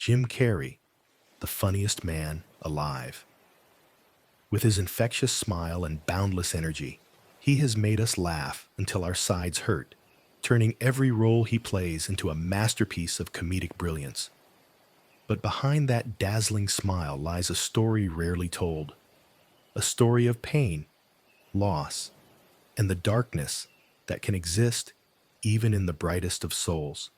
Jim Carrey, the funniest man alive. With his infectious smile and boundless energy, he has made us laugh until our sides hurt, turning every role he plays into a masterpiece of comedic brilliance. But behind that dazzling smile lies a story rarely told, a story of pain, loss, and the darkness that can exist even in the brightest of souls.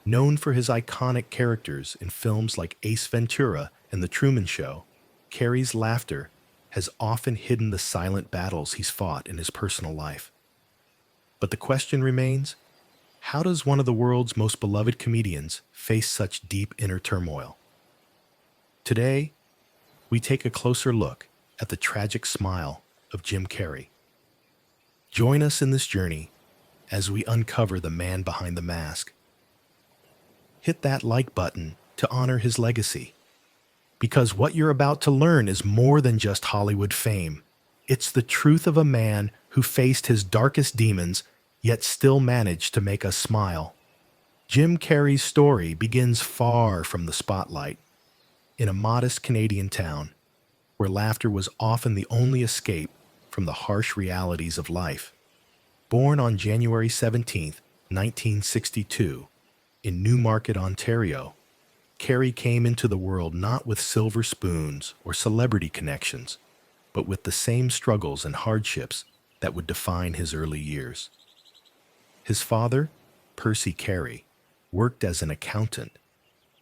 Known for his iconic characters in films like Ace Ventura and The Truman Show, Carrey's laughter has often hidden the silent battles he's fought in his personal life. But the question remains, how does one of the world's most beloved comedians face such deep inner turmoil? Today, we take a closer look at the tragic smile of Jim Carrey. Join us in this journey as we uncover the man behind the mask. Hit that like button to honor his legacy, because what you're about to learn is more than just Hollywood fame. It's the truth of a man who faced his darkest demons, yet still managed to make us smile. Jim Carrey's story begins far from the spotlight, in a modest Canadian town, where laughter was often the only escape from the harsh realities of life. Born on January 17, 1962, in Newmarket, Ontario, Carrey came into the world not with silver spoons or celebrity connections, but with the same struggles and hardships that would define his early years. His father, Percy Carrey, worked as an accountant,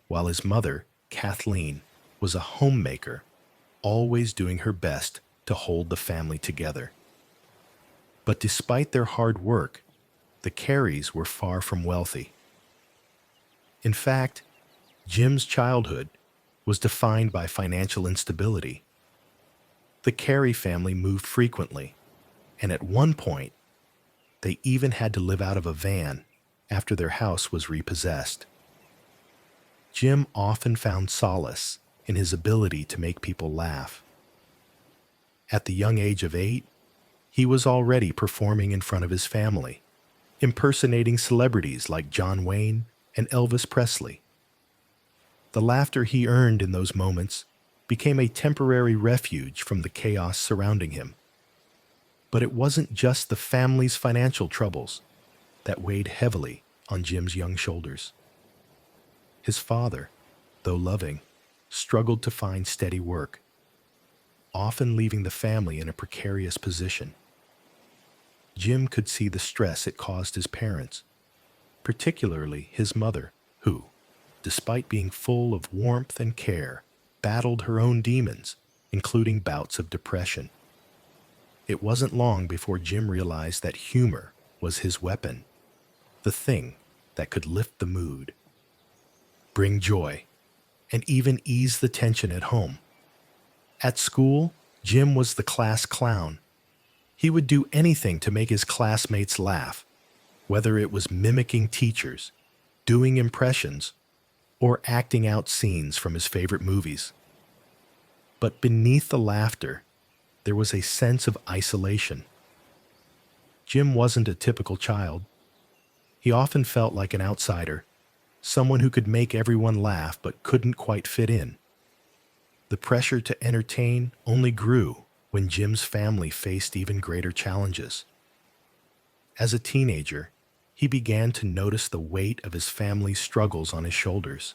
while his mother, Kathleen, was a homemaker, always doing her best to hold the family together. But despite their hard work, the Carreys were far from wealthy. In fact, Jim's childhood was defined by financial instability. The Carrey family moved frequently, and at one point, they even had to live out of a van after their house was repossessed. Jim often found solace in his ability to make people laugh. At the young age of 8, he was already performing in front of his family, impersonating celebrities like John Wayne and Elvis Presley. The laughter he earned in those moments became a temporary refuge from the chaos surrounding him. But it wasn't just the family's financial troubles that weighed heavily on Jim's young shoulders. His father, though loving, struggled to find steady work, often leaving the family in a precarious position. Jim could see the stress it caused his parents, particularly his mother, who, despite being full of warmth and care, battled her own demons, including bouts of depression. It wasn't long before Jim realized that humor was his weapon, the thing that could lift the mood, bring joy, and even ease the tension at home. At school, Jim was the class clown. He would do anything to make his classmates laugh, whether it was mimicking teachers, doing impressions, or acting out scenes from his favorite movies. But beneath the laughter, there was a sense of isolation. Jim wasn't a typical child. He often felt like an outsider, someone who could make everyone laugh but couldn't quite fit in. The pressure to entertain only grew when Jim's family faced even greater challenges. As a teenager, he began to notice the weight of his family's struggles on his shoulders.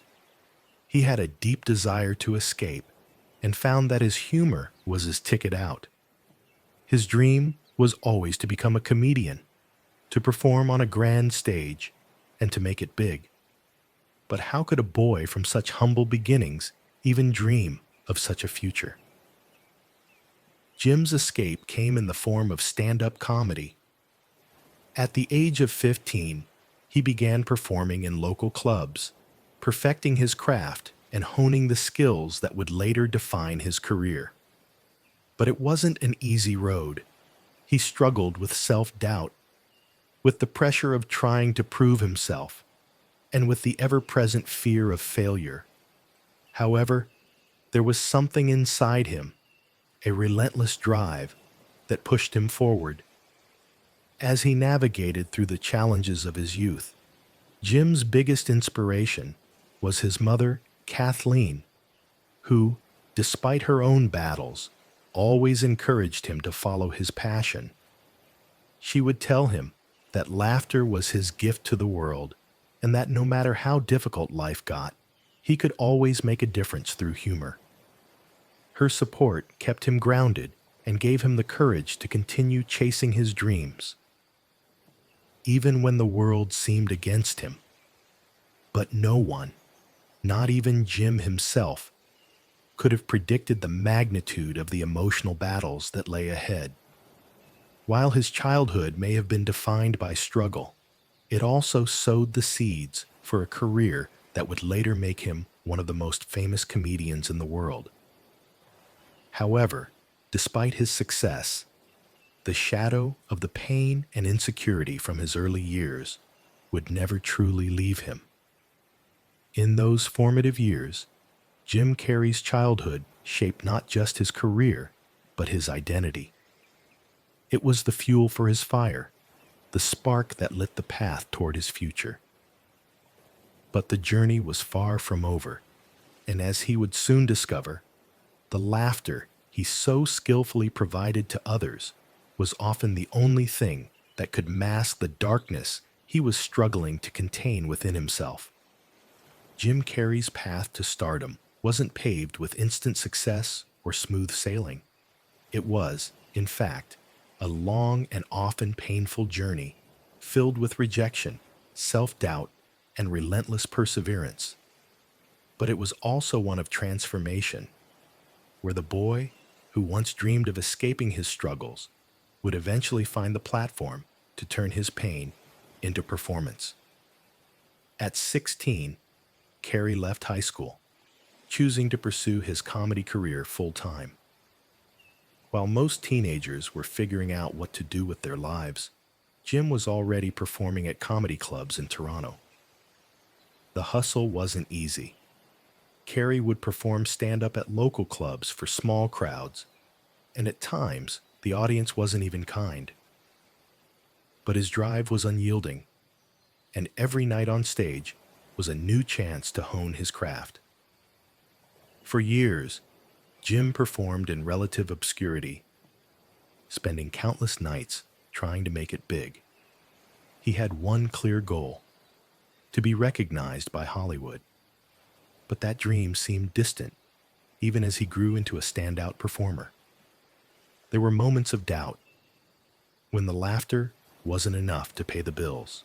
He had a deep desire to escape and found that his humor was his ticket out. His dream was always to become a comedian, to perform on a grand stage, and to make it big. But how could a boy from such humble beginnings even dream of such a future? Jim's escape came in the form of stand-up comedy. At the age of 15, he began performing in local clubs, perfecting his craft and honing the skills that would later define his career. But it wasn't an easy road. He struggled with self-doubt, with the pressure of trying to prove himself, and with the ever-present fear of failure. However, there was something inside him, a relentless drive that pushed him forward. As he navigated through the challenges of his youth, Jim's biggest inspiration was his mother Kathleen, who, despite her own battles, always encouraged him to follow his passion. She would tell him that laughter was his gift to the world, and that no matter how difficult life got, he could always make a difference through humor. Her support kept him grounded and gave him the courage to continue chasing his dreams, even when the world seemed against him. But no one, not even Jim himself, could have predicted the magnitude of the emotional battles that lay ahead. While his childhood may have been defined by struggle, it also sowed the seeds for a career that would later make him one of the most famous comedians in the world. However, despite his success, the shadow of the pain and insecurity from his early years would never truly leave him. In those formative years, Jim Carrey's childhood shaped not just his career, but his identity. It was the fuel for his fire, the spark that lit the path toward his future. But the journey was far from over, and as he would soon discover, the laughter he so skillfully provided to others was often the only thing that could mask the darkness he was struggling to contain within himself. Jim Carrey's path to stardom wasn't paved with instant success or smooth sailing. It was, in fact, a long and often painful journey filled with rejection, self-doubt, and relentless perseverance. But it was also one of transformation, where the boy who once dreamed of escaping his struggles would eventually find the platform to turn his pain into performance. At 16, Carrey left high school, choosing to pursue his comedy career full-time. While most teenagers were figuring out what to do with their lives, Jim was already performing at comedy clubs in Toronto. The hustle wasn't easy. Carrey would perform stand-up at local clubs for small crowds, and at times, the audience wasn't even kind. But his drive was unyielding, and every night on stage was a new chance to hone his craft. For years, Jim performed in relative obscurity, spending countless nights trying to make it big. He had one clear goal: to be recognized by Hollywood. But that dream seemed distant, even as he grew into a standout performer. There were moments of doubt, when the laughter wasn't enough to pay the bills,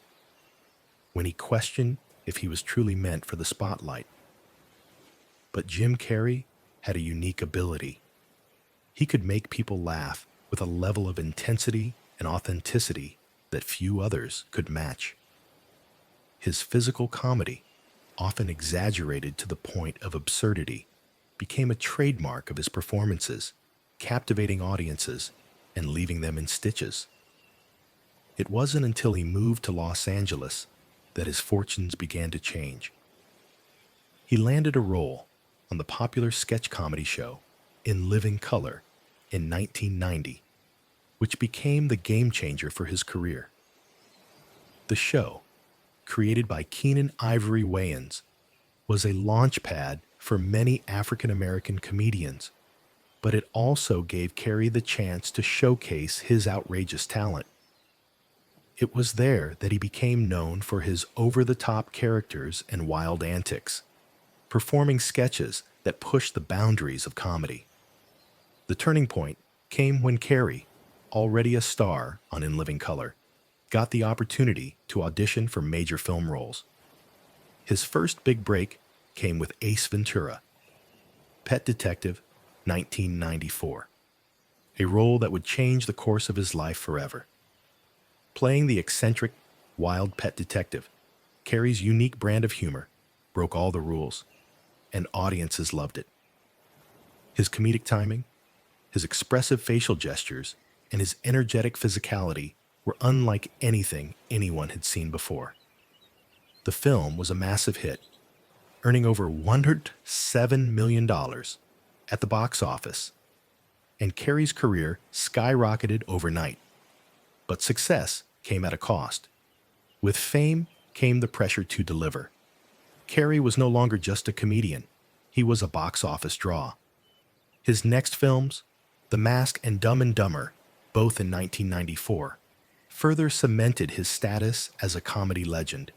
when he questioned if he was truly meant for the spotlight. But Jim Carrey had a unique ability. He could make people laugh with a level of intensity and authenticity that few others could match. His physical comedy, often exaggerated to the point of absurdity, became a trademark of his performances, captivating audiences and leaving them in stitches. It wasn't until he moved to Los Angeles that his fortunes began to change. He landed a role on the popular sketch comedy show In Living Color in 1990, which became the game changer for his career. The show, created by Keenan Ivory Wayans, was a launchpad for many African-American comedians, but it also gave Carrey the chance to showcase his outrageous talent. It was there that he became known for his over-the-top characters and wild antics, performing sketches that pushed the boundaries of comedy. The turning point came when Carrey, already a star on In Living Color, got the opportunity to audition for major film roles. His first big break came with Ace Ventura, Pet Detective, 1994, a role that would change the course of his life forever. Playing the eccentric, wild pet detective, Carrey's unique brand of humor broke all the rules, and audiences loved it. His comedic timing, his expressive facial gestures, and his energetic physicality were unlike anything anyone had seen before. The film was a massive hit, earning over $107 million at the box office, and Carrey's career skyrocketed overnight. But success came at a cost. With fame came the pressure to deliver. Carrey was no longer just a comedian. He was a box office draw. His next films, The Mask and Dumb and Dumber, both in 1994, further cemented his status as a comedy legend.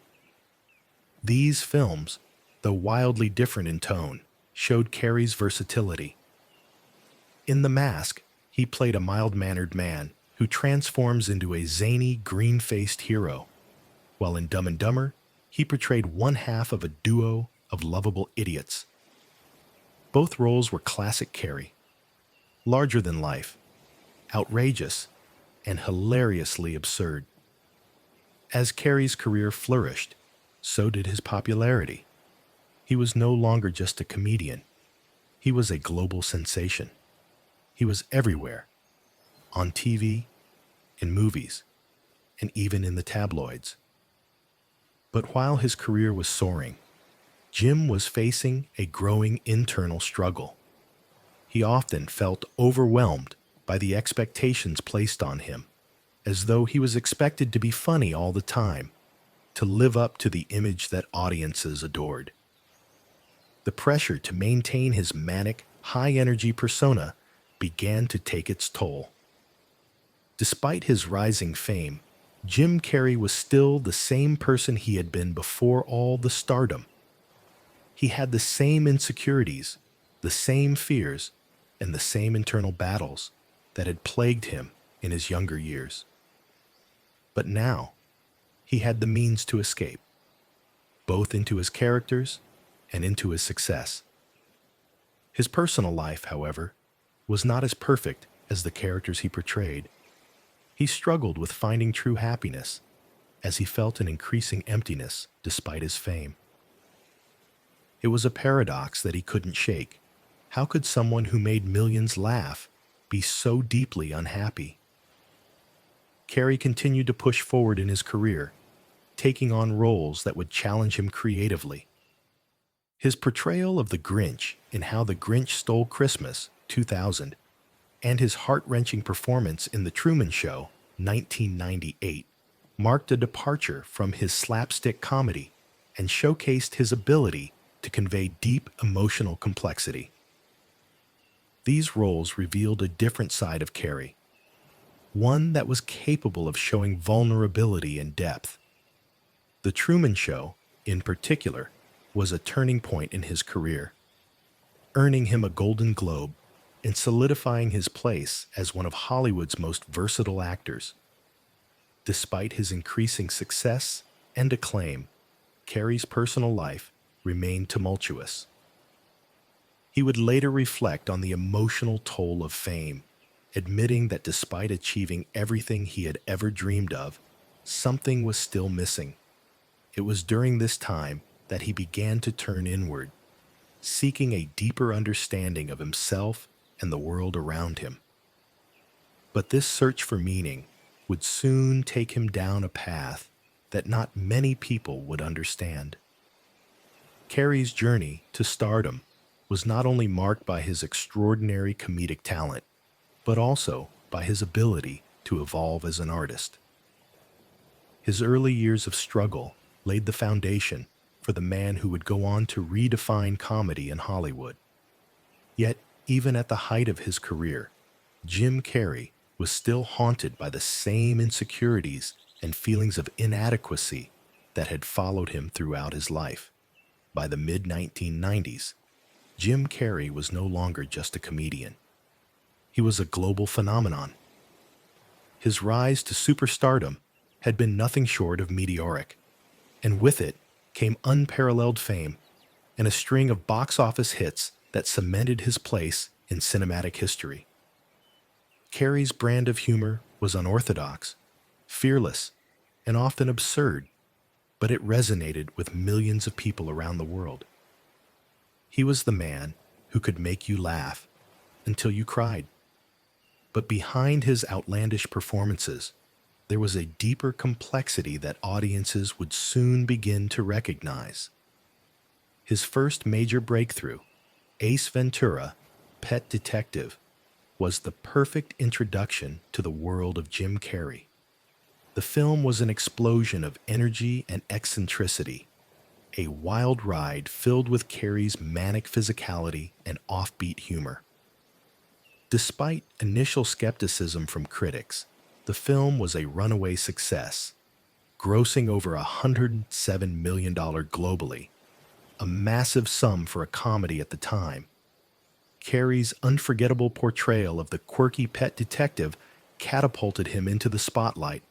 These films, though wildly different in tone, showed Carrey's versatility. In The Mask, he played a mild-mannered man who transforms into a zany, green-faced hero, while in Dumb and Dumber, he portrayed one half of a duo of lovable idiots. Both roles were classic Carrey, larger than life, outrageous, and hilariously absurd. As Carrey's career flourished, so did his popularity. He was no longer just a comedian. He was a global sensation. He was everywhere, on TV, in movies, and even in the tabloids. But while his career was soaring, Jim was facing a growing internal struggle. He often felt overwhelmed by the expectations placed on him, as though he was expected to be funny all the time, to live up to the image that audiences adored. The pressure to maintain his manic, high-energy persona began to take its toll. Despite his rising fame, Jim Carrey was still the same person he had been before all the stardom. He had the same insecurities, the same fears, and the same internal battles that had plagued him in his younger years. But now, he had the means to escape, both into his characters and into his success. His personal life, however, was not as perfect as the characters he portrayed. He struggled with finding true happiness, as he felt an increasing emptiness despite his fame. It was a paradox that he couldn't shake. How could someone who made millions laugh be so deeply unhappy? Carrey continued to push forward in his career, taking on roles that would challenge him creatively. His portrayal of the Grinch in How the Grinch Stole Christmas, 2000, and his heart-wrenching performance in The Truman Show, 1998, marked a departure from his slapstick comedy and showcased his ability to convey deep emotional complexity. These roles revealed a different side of Carrey, one that was capable of showing vulnerability and depth. The Truman Show, in particular, was a turning point in his career, earning him a Golden Globe and solidifying his place as one of Hollywood's most versatile actors. Despite his increasing success and acclaim, Carrey's personal life remained tumultuous. He would later reflect on the emotional toll of fame, admitting that despite achieving everything he had ever dreamed of, something was still missing. It was during this time that he began to turn inward, seeking a deeper understanding of himself and the world around him. But this search for meaning would soon take him down a path that not many people would understand. Carrey's journey to stardom was not only marked by his extraordinary comedic talent, but also by his ability to evolve as an artist. His early years of struggle laid the foundation for the man who would go on to redefine comedy in Hollywood. Yet, even at the height of his career, Jim Carrey was still haunted by the same insecurities and feelings of inadequacy that had followed him throughout his life. By the mid-1990s, Jim Carrey was no longer just a comedian. He was a global phenomenon. His rise to superstardom had been nothing short of meteoric, and with it came unparalleled fame and a string of box office hits that cemented his place in cinematic history. Carrey's brand of humor was unorthodox, fearless, and often absurd, but it resonated with millions of people around the world. He was the man who could make you laugh until you cried. But behind his outlandish performances, there was a deeper complexity that audiences would soon begin to recognize. His first major breakthrough, Ace Ventura, Pet Detective, was the perfect introduction to the world of Jim Carrey. The film was an explosion of energy and eccentricity, a wild ride filled with Carrey's manic physicality and offbeat humor. Despite initial skepticism from critics, the film was a runaway success, grossing over $107 million globally, a massive sum for a comedy at the time. Carrey's unforgettable portrayal of the quirky pet detective catapulted him into the spotlight,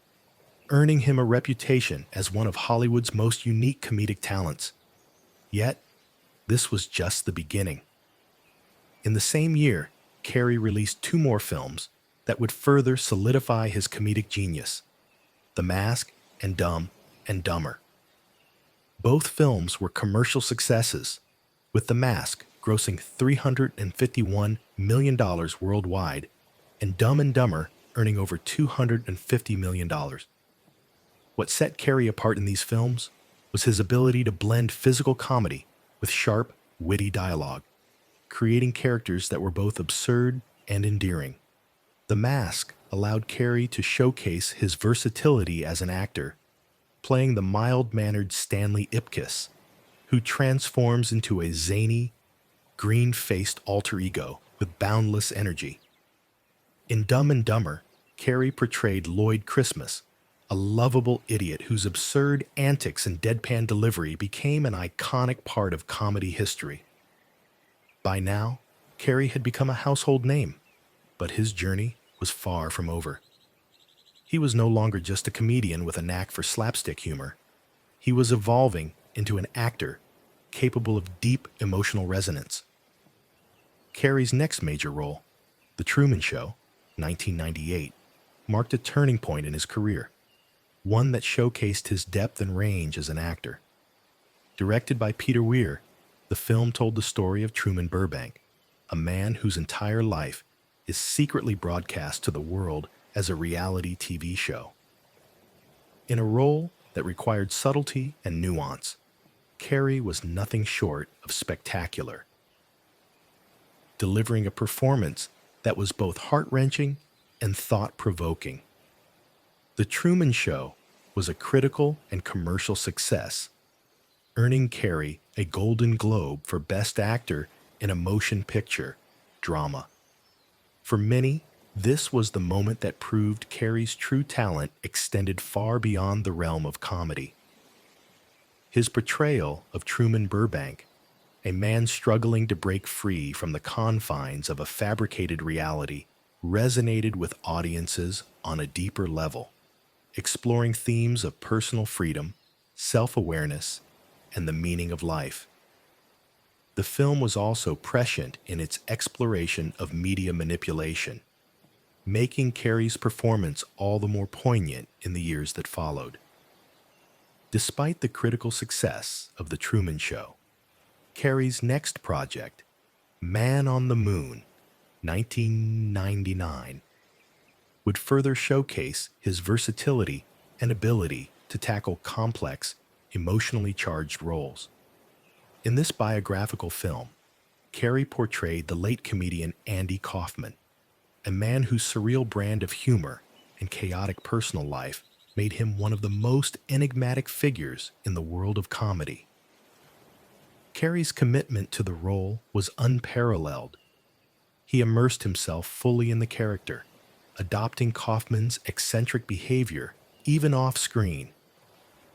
earning him a reputation as one of Hollywood's most unique comedic talents. Yet, this was just the beginning. In the same year, Carrey released two more films that would further solidify his comedic genius: The Mask and Dumb and Dumber. Both films were commercial successes, with The Mask grossing $351 million worldwide and Dumb and Dumber earning over $250 million. What set Carrey apart in these films was his ability to blend physical comedy with sharp, witty dialogue, creating characters that were both absurd and endearing. The Mask allowed Carrey to showcase his versatility as an actor, playing the mild-mannered Stanley Ipkiss, who transforms into a zany, green-faced alter ego with boundless energy. In Dumb and Dumber, Carrey portrayed Lloyd Christmas, a lovable idiot whose absurd antics and deadpan delivery became an iconic part of comedy history. By now, Carrey had become a household name, but his journey was far from over. He was no longer just a comedian with a knack for slapstick humor. He was evolving into an actor capable of deep emotional resonance. Carrey's next major role, The Truman Show, 1998, marked a turning point in his career, one that showcased his depth and range as an actor. Directed by Peter Weir, the film told the story of Truman Burbank, a man whose entire life is secretly broadcast to the world as a reality TV show. In a role that required subtlety and nuance, Carrey was nothing short of spectacular, delivering a performance that was both heart-wrenching and thought-provoking. The Truman Show was a critical and commercial success, earning Carrey a Golden Globe for Best Actor in a Motion Picture Drama. For many, this was the moment that proved Carrey's true talent extended far beyond the realm of comedy. His portrayal of Truman Burbank, a man struggling to break free from the confines of a fabricated reality, resonated with audiences on a deeper level, exploring themes of personal freedom, self-awareness, and the meaning of life. The film was also prescient in its exploration of media manipulation, making Carrey's performance all the more poignant in the years that followed. Despite the critical success of The Truman Show, Carrey's next project, Man on the Moon, 1999, would further showcase his versatility and ability to tackle complex, emotionally charged roles. In this biographical film, Carrey portrayed the late comedian Andy Kaufman, a man whose surreal brand of humor and chaotic personal life made him one of the most enigmatic figures in the world of comedy. Carrey's commitment to the role was unparalleled. He immersed himself fully in the character, adopting Kaufman's eccentric behavior even off-screen,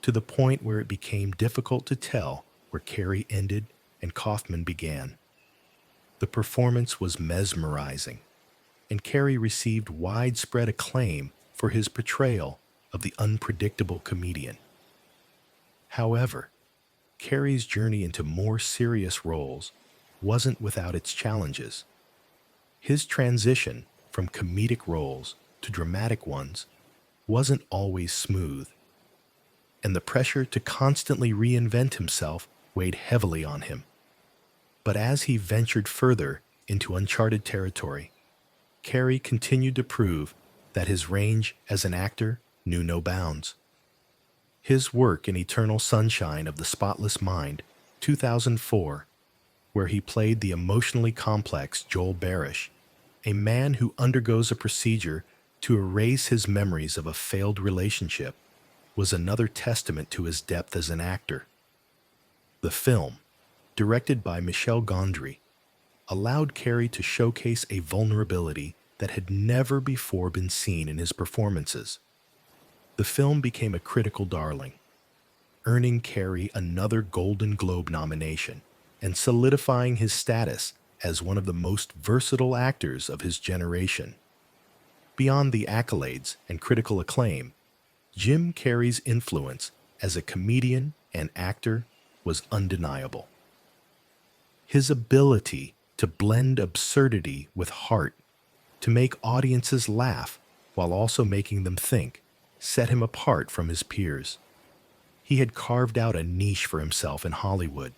to the point where it became difficult to tell where Carrey ended and Kaufman began. The performance was mesmerizing, and Carrey received widespread acclaim for his portrayal of the unpredictable comedian. However, Carrey's journey into more serious roles wasn't without its challenges. His transition from comedic roles to dramatic ones wasn't always smooth, and the pressure to constantly reinvent himself weighed heavily on him. But as he ventured further into uncharted territory, Carrey continued to prove that his range as an actor knew no bounds. His work in Eternal Sunshine of the Spotless Mind, 2004, where he played the emotionally complex Joel Barish, a man who undergoes a procedure to erase his memories of a failed relationship, was another testament to his depth as an actor. The film, directed by Michel Gondry, allowed Carrey to showcase a vulnerability that had never before been seen in his performances. The film became a critical darling, earning Carrey another Golden Globe nomination and solidifying his status as one of the most versatile actors of his generation. Beyond the accolades and critical acclaim, Jim Carrey's influence as a comedian and actor was undeniable. His ability to blend absurdity with heart, to make audiences laugh while also making them think, set him apart from his peers. He had carved out a niche for himself in Hollywood,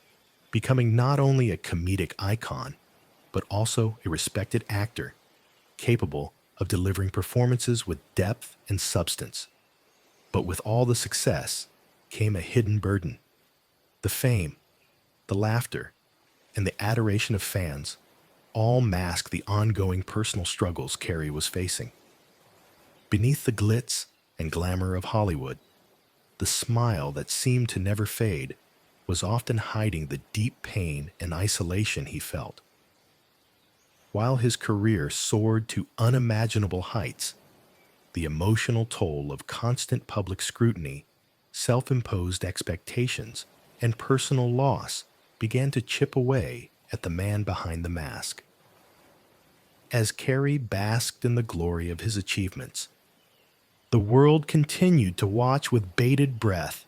becoming not only a comedic icon, but also a respected actor, capable of delivering performances with depth and substance. But with all the success came a hidden burden. The fame, the laughter, and the adoration of fans all mask the ongoing personal struggles Carrey was facing. Beneath the glitz and glamour of Hollywood, the smile that seemed to never fade was often hiding the deep pain and isolation he felt. While his career soared to unimaginable heights, the emotional toll of constant public scrutiny, self-imposed expectations, and personal loss began to chip away at the man behind the mask. As Carrey basked in the glory of his achievements, the world continued to watch with bated breath,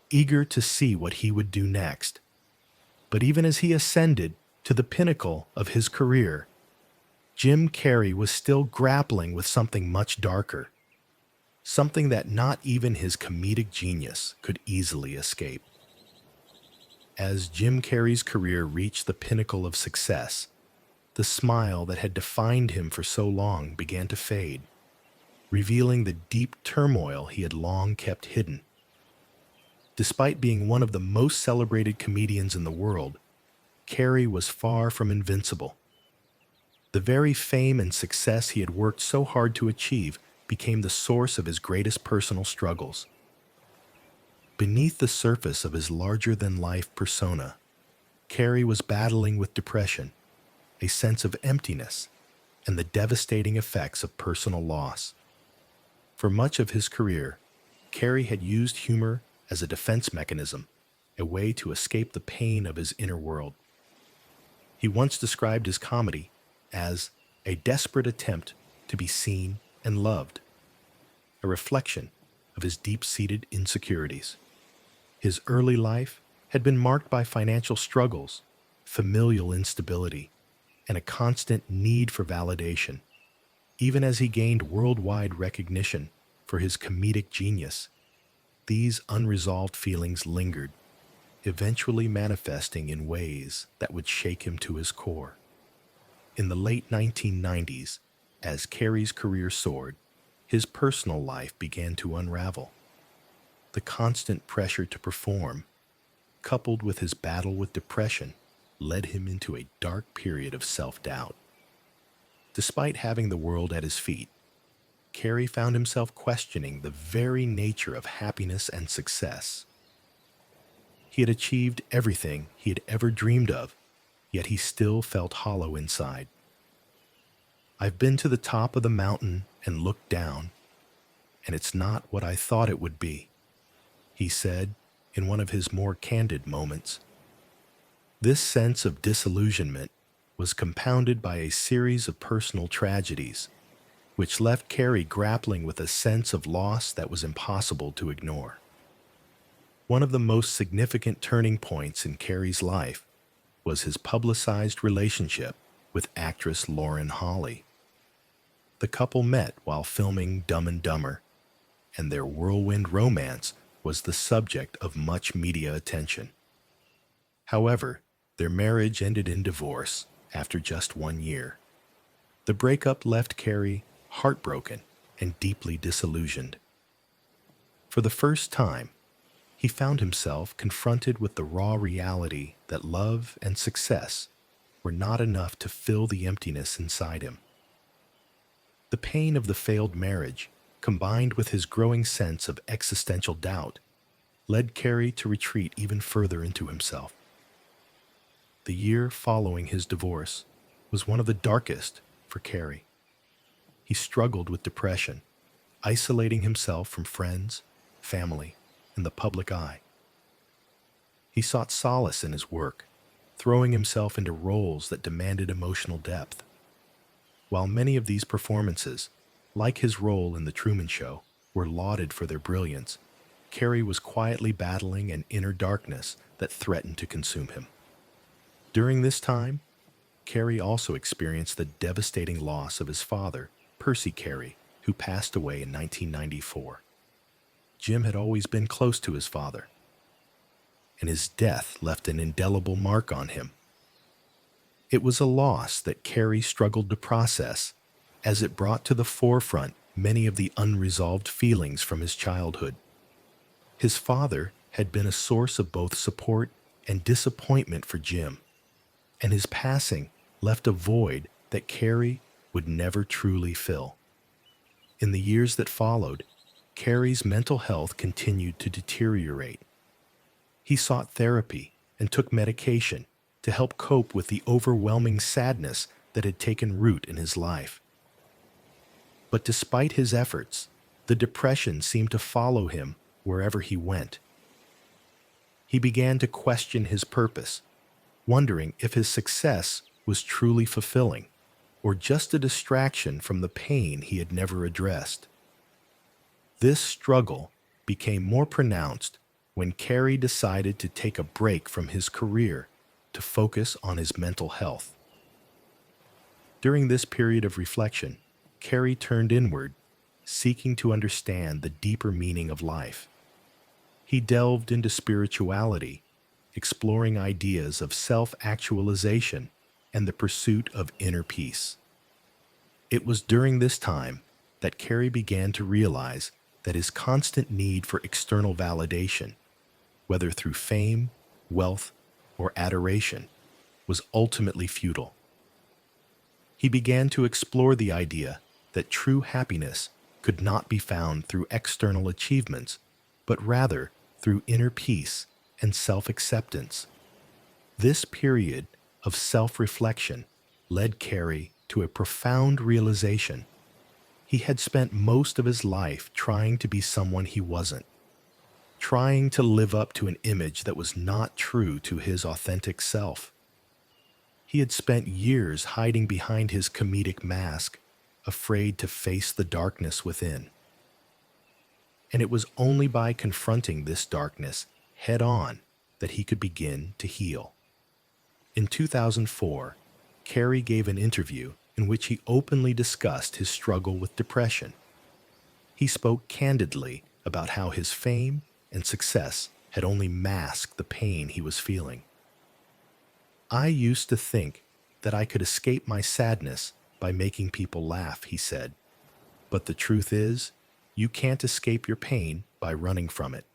eager to see what he would do next. But even as he ascended to the pinnacle of his career, Jim Carrey was still grappling with something much darker, something that not even his comedic genius could easily escape. As Jim Carrey's career reached the pinnacle of success, the smile that had defined him for so long began to fade, revealing the deep turmoil he had long kept hidden. Despite being one of the most celebrated comedians in the world, Carrey was far from invincible. The very fame and success he had worked so hard to achieve became the source of his greatest personal struggles. Beneath the surface of his larger-than-life persona, Carrey was battling with depression, a sense of emptiness, and the devastating effects of personal loss. For much of his career, Carrey had used humor as a defense mechanism, a way to escape the pain of his inner world. He once described his comedy as a desperate attempt to be seen and loved, a reflection of his deep-seated insecurities. His early life had been marked by financial struggles, familial instability, and a constant need for validation. Even as he gained worldwide recognition for his comedic genius, these unresolved feelings lingered, eventually manifesting in ways that would shake him to his core. In the late 1990s, as Carrey's career soared, his personal life began to unravel. The constant pressure to perform, coupled with his battle with depression, led him into a dark period of self-doubt. Despite having the world at his feet, Carrey found himself questioning the very nature of happiness and success. He had achieved everything he had ever dreamed of, yet he still felt hollow inside. "I've been to the top of the mountain and looked down, and it's not what I thought it would be," he said in one of his more candid moments. This sense of disillusionment was compounded by a series of personal tragedies, which left Carrey grappling with a sense of loss that was impossible to ignore. One of the most significant turning points in Carrey's life was his publicized relationship with actress Lauren Holly. The couple met while filming Dumb and Dumber, and their whirlwind romance was the subject of much media attention. However, their marriage ended in divorce after just 1 year. The breakup left Carrey heartbroken and deeply disillusioned. For the first time, he found himself confronted with the raw reality that love and success were not enough to fill the emptiness inside him. The pain of the failed marriage, combined with his growing sense of existential doubt, led Carrey to retreat even further into himself. The year following his divorce was one of the darkest for Carrey. He struggled with depression, isolating himself from friends, family, and the public eye. He sought solace in his work, throwing himself into roles that demanded emotional depth. While many of these performances, like his role in The Truman Show, were lauded for their brilliance, Carrey was quietly battling an inner darkness that threatened to consume him. During this time, Carrey also experienced the devastating loss of his father, Percy Carrey, who passed away in 1994. Jim had always been close to his father, and his death left an indelible mark on him. It was a loss that Carrey struggled to process, as it brought to the forefront many of the unresolved feelings from his childhood. His father had been a source of both support and disappointment for Jim, and his passing left a void that Carrey would never truly fill. In the years that followed, Carrey's mental health continued to deteriorate. He sought therapy and took medication to help cope with the overwhelming sadness that had taken root in his life. But despite his efforts, the depression seemed to follow him wherever he went. He began to question his purpose, wondering if his success was truly fulfilling or just a distraction from the pain he had never addressed. This struggle became more pronounced when Carrey decided to take a break from his career to focus on his mental health. During this period of reflection, Carrey turned inward, seeking to understand the deeper meaning of life. He delved into spirituality, exploring ideas of self-actualization and the pursuit of inner peace. It was during this time that Carrey began to realize that his constant need for external validation, whether through fame, wealth, or adoration, was ultimately futile. He began to explore the idea that true happiness could not be found through external achievements, but rather through inner peace and self-acceptance. This period of self-reflection led Carrey to a profound realization. He had spent most of his life trying to be someone he wasn't, trying to live up to an image that was not true to his authentic self. He had spent years hiding behind his comedic mask, afraid to face the darkness within. And it was only by confronting this darkness head-on that he could begin to heal. In 2004, Carrey gave an interview in which he openly discussed his struggle with depression. He spoke candidly about how his fame and success had only masked the pain he was feeling. "I used to think that I could escape my sadness by making people laugh," he said. "But the truth is, you can't escape your pain by running from it."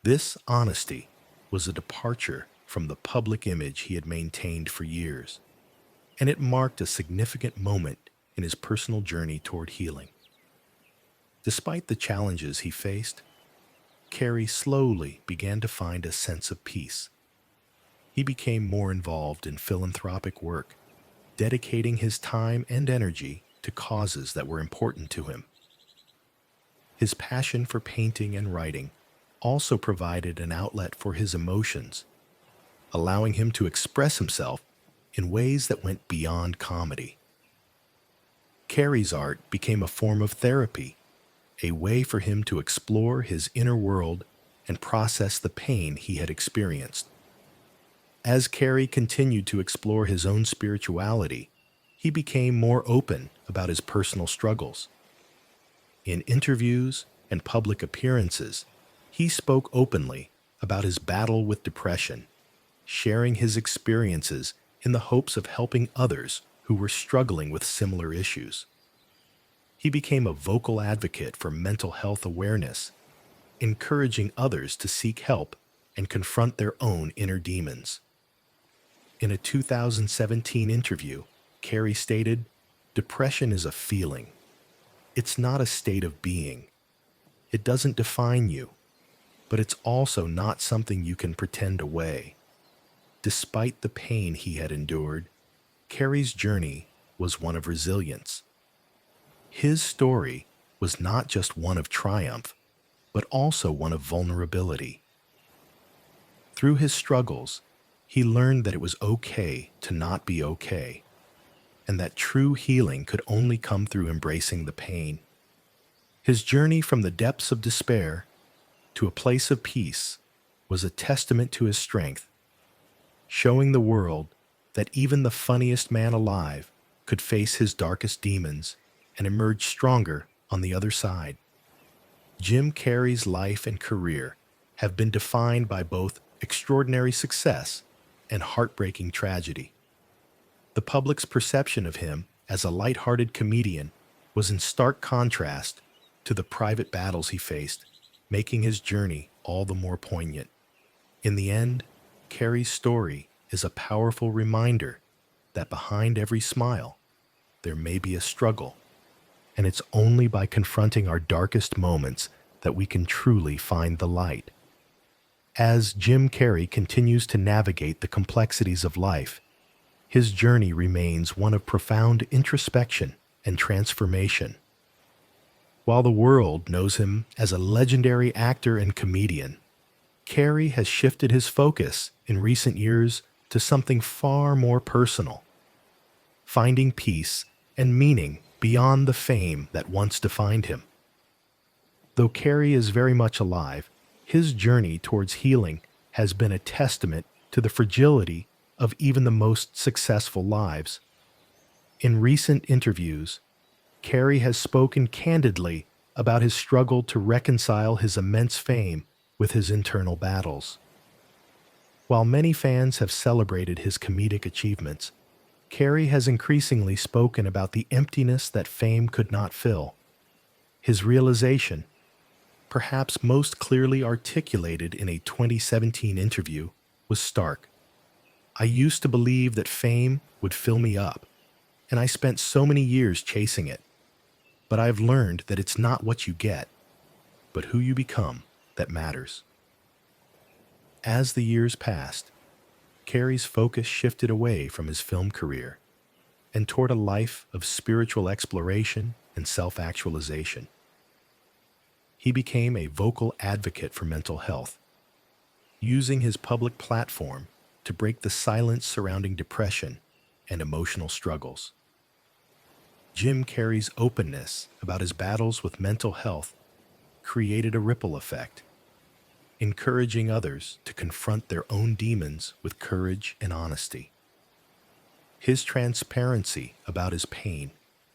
This honesty was a departure from the public image he had maintained for years, and it marked a significant moment in his personal journey toward healing. Despite the challenges he faced, Carrey slowly began to find a sense of peace. He became more involved in philanthropic work, dedicating his time and energy to causes that were important to him. His passion for painting and writing also provided an outlet for his emotions, allowing him to express himself in ways that went beyond comedy. Carrey's art became a form of therapy, a way for him to explore his inner world and process the pain he had experienced. As Carrey continued to explore his own spirituality, he became more open about his personal struggles. In interviews and public appearances, he spoke openly about his battle with depression, sharing his experiences in the hopes of helping others who were struggling with similar issues. He became a vocal advocate for mental health awareness, encouraging others to seek help and confront their own inner demons. In a 2017 interview, Carrey stated, "Depression is a feeling. It's not a state of being. It doesn't define you. but it's also not something you can pretend away. Despite the pain he had endured, Carrey's journey was one of resilience. His story was not just one of triumph, but also one of vulnerability. Through his struggles, he learned that it was okay to not be okay, and that true healing could only come through embracing the pain. His journey from the depths of despair to a place of peace was a testament to his strength, showing the world that even the funniest man alive could face his darkest demons and emerge stronger on the other side. Jim Carrey's life and career have been defined by both extraordinary success and heartbreaking tragedy. The public's perception of him as a light-hearted comedian was in stark contrast to the private battles he faced, making his journey all the more poignant. In the end, Carrey's story is a powerful reminder that behind every smile, there may be a struggle, and it's only by confronting our darkest moments that we can truly find the light. As Jim Carrey continues to navigate the complexities of life, his journey remains one of profound introspection and transformation. While the world knows him as a legendary actor and comedian, Carrey has shifted his focus in recent years to something far more personal, finding peace and meaning beyond the fame that once defined him. Though Carrey is very much alive, his journey towards healing has been a testament to the fragility of even the most successful lives. In recent interviews, Carrey has spoken candidly about his struggle to reconcile his immense fame with his internal battles. While many fans have celebrated his comedic achievements, Carrey has increasingly spoken about the emptiness that fame could not fill. His realization, perhaps most clearly articulated in a 2017 interview, was stark. "I used to believe that fame would fill me up, and I spent so many years chasing it. But I've learned that it's not what you get, but who you become that matters." As the years passed, Carrey's focus shifted away from his film career and toward a life of spiritual exploration and self-actualization. He became a vocal advocate for mental health, using his public platform to break the silence surrounding depression and emotional struggles. Jim Carrey's openness about his battles with mental health created a ripple effect, encouraging others to confront their own demons with courage and honesty. His transparency about his pain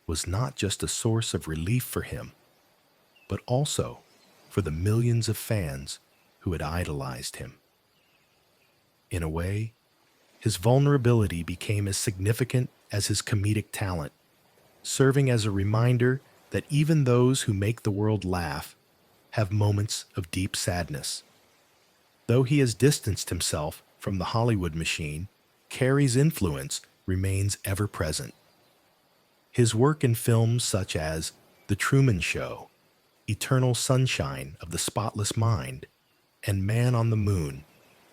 was not just a source of relief for him, but also for the millions of fans who had idolized him. In a way, his vulnerability became as significant as his comedic talent, serving as a reminder that even those who make the world laugh have moments of deep sadness. Though he has distanced himself from the Hollywood machine, Carrey's influence remains ever present. His work in films such as The Truman Show, Eternal Sunshine of the Spotless Mind, and Man on the Moon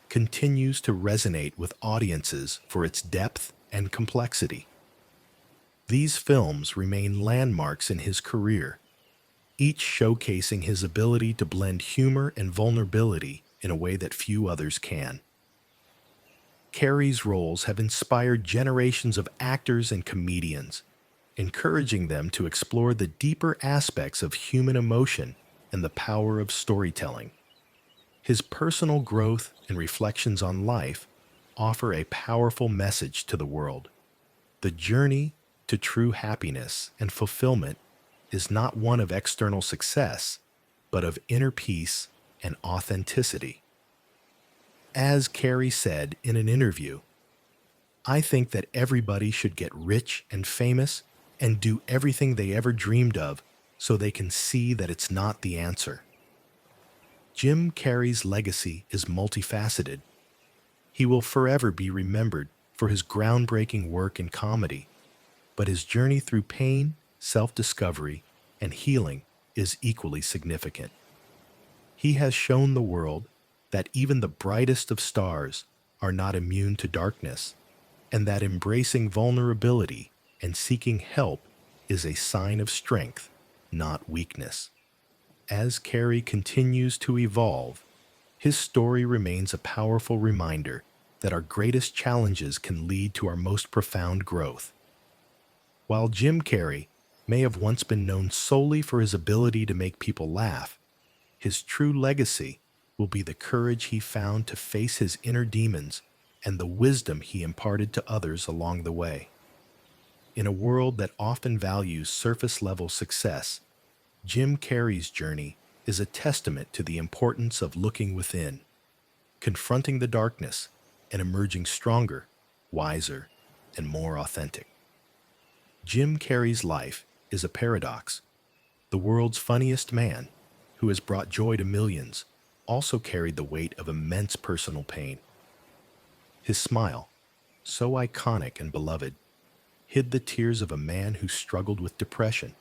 continues to resonate with audiences for its depth and complexity. These films remain landmarks in his career, each showcasing his ability to blend humor and vulnerability in a way that few others can. Carrey's roles have inspired generations of actors and comedians, encouraging them to explore the deeper aspects of human emotion and the power of storytelling. His personal growth and reflections on life offer a powerful message to the world. The journey to true happiness and fulfillment is not one of external success, but of inner peace and authenticity. As Carrey said in an interview, "I think that everybody should get rich and famous and do everything they ever dreamed of so they can see that it's not the answer." Jim Carrey's legacy is multifaceted. He will forever be remembered for his groundbreaking work in comedy, but his journey through pain, self-discovery, and healing is equally significant. He has shown the world that even the brightest of stars are not immune to darkness, and that embracing vulnerability and seeking help is a sign of strength, not weakness. As Carey continues to evolve, his story remains a powerful reminder that our greatest challenges can lead to our most profound growth. While Jim Carrey may have once been known solely for his ability to make people laugh, his true legacy will be the courage he found to face his inner demons and the wisdom he imparted to others along the way. In a world that often values surface-level success, Jim Carrey's journey is a testament to the importance of looking within, confronting the darkness, and emerging stronger, wiser, and more authentic. Jim Carrey's life is a paradox. The world's funniest man, who has brought joy to millions, also carried the weight of immense personal pain. His smile, so iconic and beloved, hid the tears of a man who struggled with depression,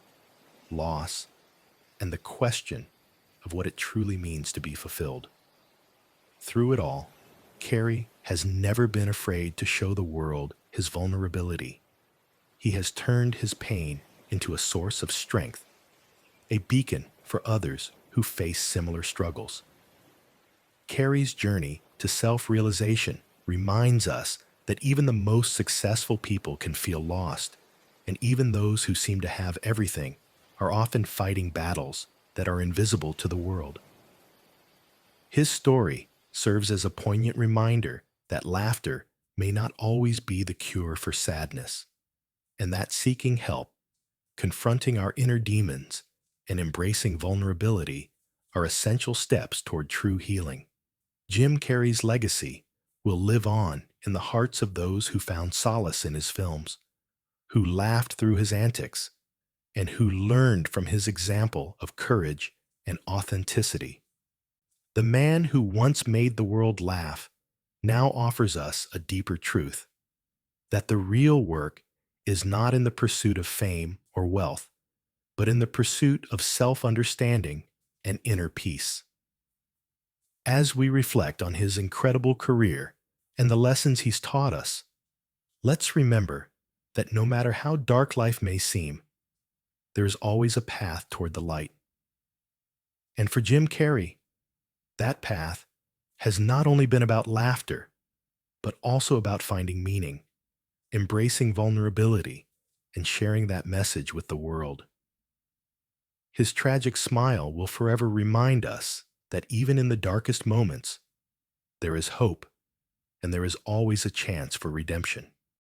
loss, and the question of what it truly means to be fulfilled. Through it all, Carrey has never been afraid to show the world his vulnerability. He has turned his pain into a source of strength, a beacon for others who face similar struggles. Carrey's journey to self-realization reminds us that even the most successful people can feel lost, and even those who seem to have everything are often fighting battles that are invisible to the world. His story serves as a poignant reminder that laughter may not always be the cure for sadness, and that seeking help, confronting our inner demons, and embracing vulnerability are essential steps toward true healing. Jim Carrey's legacy will live on in the hearts of those who found solace in his films, who laughed through his antics, and who learned from his example of courage and authenticity. The man who once made the world laugh now offers us a deeper truth, that the real work is not in the pursuit of fame or wealth, but in the pursuit of self-understanding and inner peace. As we reflect on his incredible career and the lessons he's taught us, let's remember that no matter how dark life may seem, there is always a path toward the light. And for Jim Carrey, that path has not only been about laughter, but also about finding meaning, embracing vulnerability, and sharing that message with the world. His tragic smile will forever remind us that even in the darkest moments, there is hope, and there is always a chance for redemption.